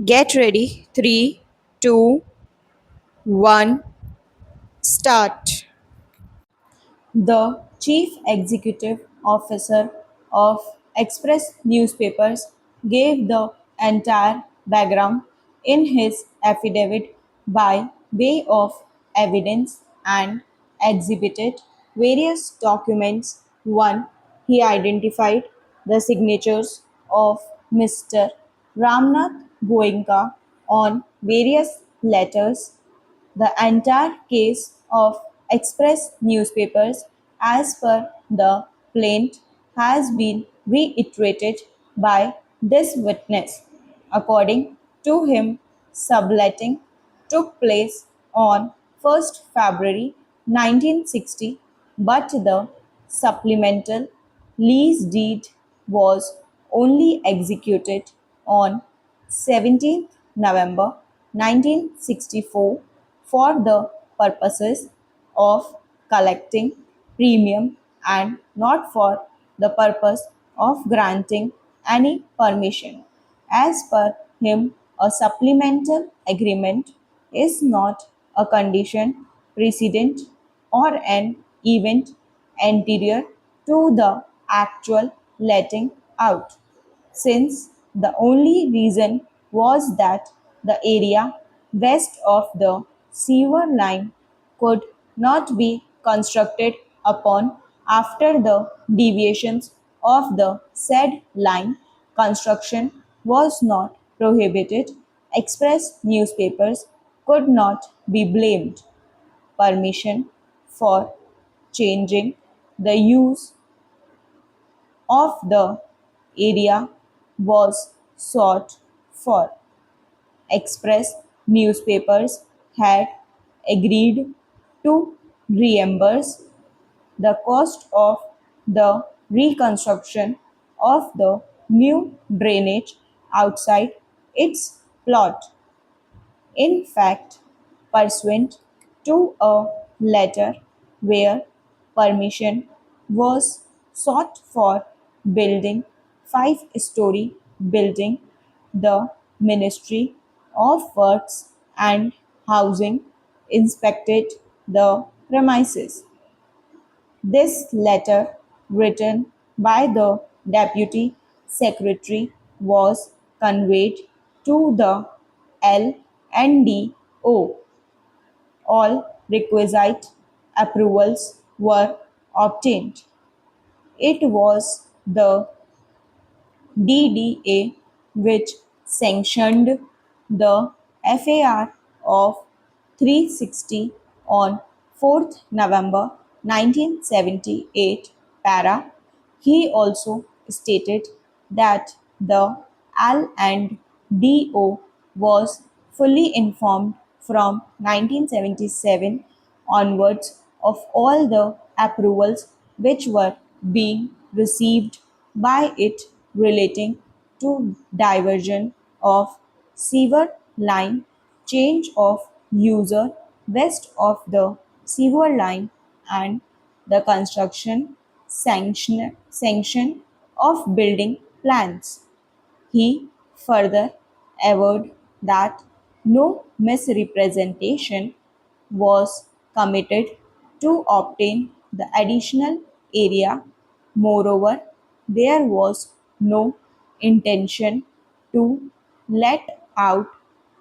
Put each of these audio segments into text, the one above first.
Get ready. 3, 2, 1, start. The chief executive officer of Express Newspapers gave the entire background in his affidavit by way of evidence and exhibited various documents. 1. He identified the signatures of Mr. Ramnath Goenka on various letters. The entire case of Express Newspapers, as per the plaint, has been reiterated by this witness. According to him, subletting took place on 1st February 1960, but the supplemental lease deed was only executed on 17th November 1964 for the purposes of collecting premium and not for the purpose of granting any permission. As per him, a supplemental agreement is not a condition precedent or an event anterior to the actual letting out, since the only reason was that the area west of the sewer line could not be constructed upon after the deviations of the said line construction was not prohibited. Express newspapers could not be blamed. Permission for changing the use of the area was sought for. Express newspapers had agreed to reimburse the cost of the reconstruction of the new drainage outside its plot. In fact, pursuant to a letter where permission was sought for building five-story building, the Ministry of Works and Housing inspected the premises. This letter, written by the Deputy Secretary, was conveyed to the LNDO. All requisite approvals were obtained. It was the DDA which sanctioned the FAR of 360 on 4th November 1978 para. He also stated that the L&DO was fully informed from 1977 onwards of all the approvals which were being received by it relating to diversion of sewer line, change of user west of the sewer line, and the sanction of building plans. He further averred that no misrepresentation was committed to obtain the additional area. Moreover, there was no intention to let out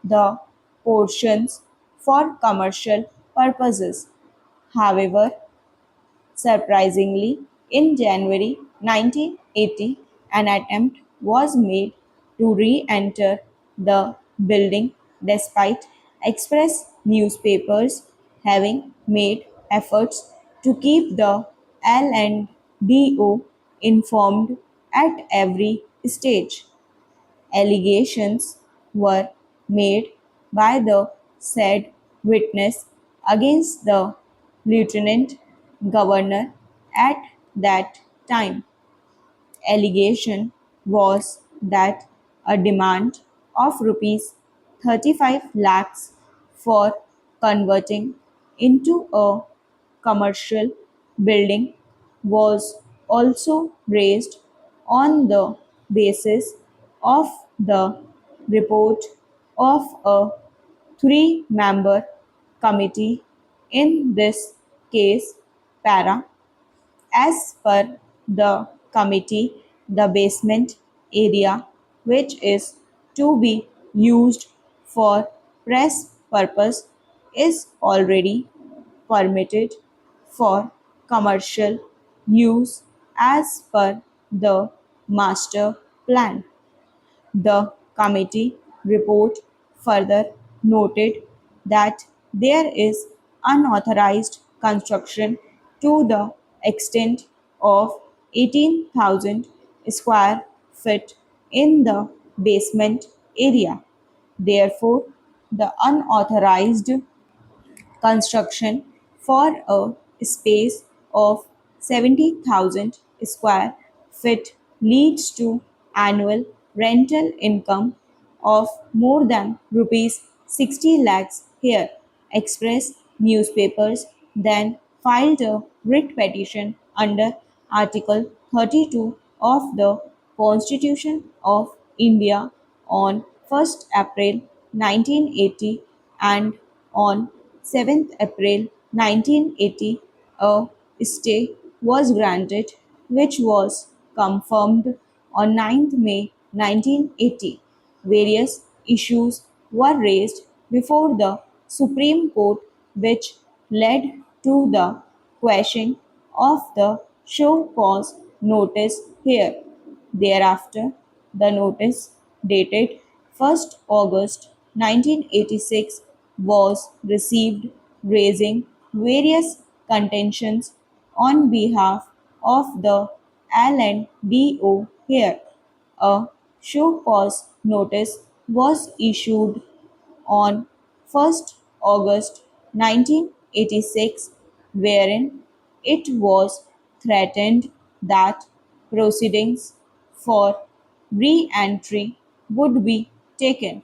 the portions for commercial purposes. However, surprisingly, in January 1980, an attempt was made to re enter the building despite Express newspapers having made efforts to keep the L&DO informed at every stage. Allegations were made by the said witness against the lieutenant governor at that time. Allegation was that a demand of rupees 35 lakhs for converting into a commercial building was also raised on the basis of the report of a three-member committee, in this case para. As per the committee, the basement area, which is to be used for press purpose, is already permitted for commercial use as per the master plan. The committee report further noted that there is unauthorized construction to the extent of 18,000 square feet in the basement area. Therefore, the unauthorized construction for a space of 70,000 square feet leads to annual rental income of more than rupees 60 lakhs here. Express newspapers then filed a writ petition under Article 32 of the Constitution of India on 1st April 1980, and on 7th April 1980 a stay was granted, which was confirmed on 9th May 1980. Various issues were raised before the Supreme Court, which led to the quashing of the show cause notice here. Thereafter, the notice dated 1st August 1986 was received, raising various contentions on behalf of the L&DO here. A show cause notice was issued on 1st August 1986, wherein it was threatened that proceedings for re-entry would be taken.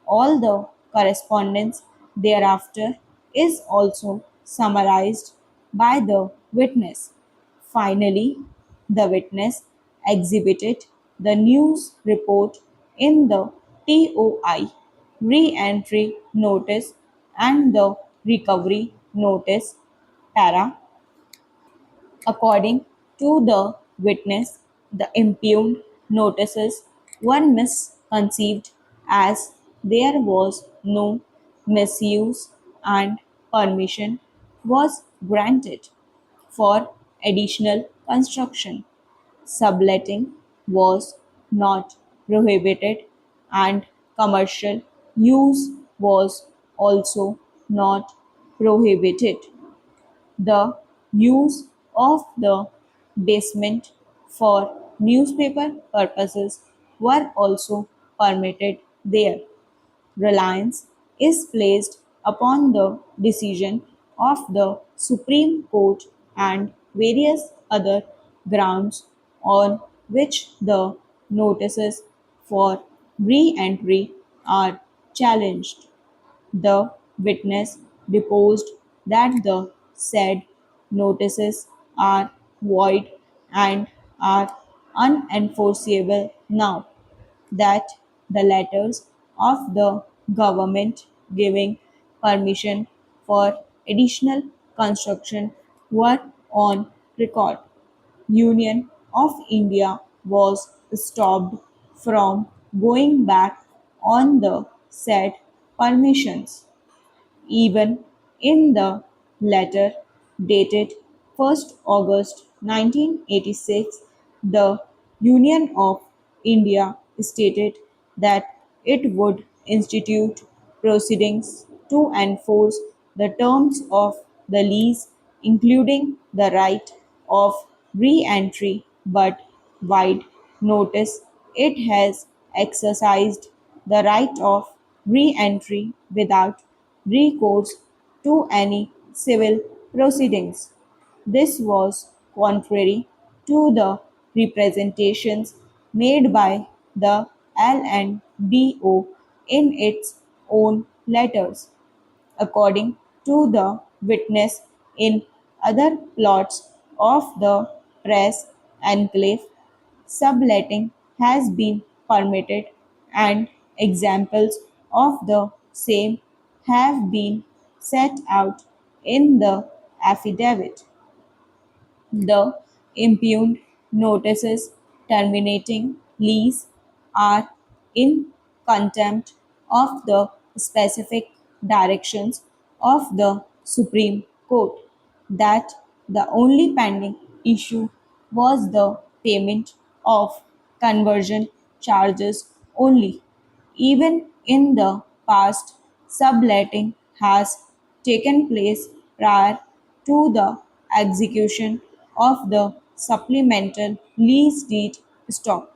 All the correspondence thereafter is also summarized by the witness. Finally, the witness exhibited the news report in the TOI re-entry notice and the recovery notice para. According to the witness, the impugned notices were misconceived as there was no misuse and permission was granted for additional construction. Subletting was not prohibited, and commercial use was also not prohibited. The use of the basement for newspaper purposes were also permitted there. Reliance is placed upon the decision of the Supreme Court and various other grounds on which the notices for re-entry are challenged. The witness deposed that the said notices are void and are unenforceable now, that the letters of the government giving permission for additional construction were on record. Union of India was stopped from going back on the said permissions. Even in the letter dated 1st August 1986, the Union of India stated that it would institute proceedings to enforce the terms of the lease, including the right of re entry, but wide notice it has exercised the right of re entry without recourse to any civil proceedings. This was contrary to the representations made by the L&DO in its own letters. According to the witness, in other plots of the press enclave, subletting has been permitted, and examples of the same have been set out in the affidavit. The impugned notices terminating lease are in contempt of the specific directions of the Supreme Court that the only pending issue was the payment of conversion charges only. Even in the past, subletting has taken place prior to the execution of the supplemental lease deed stock.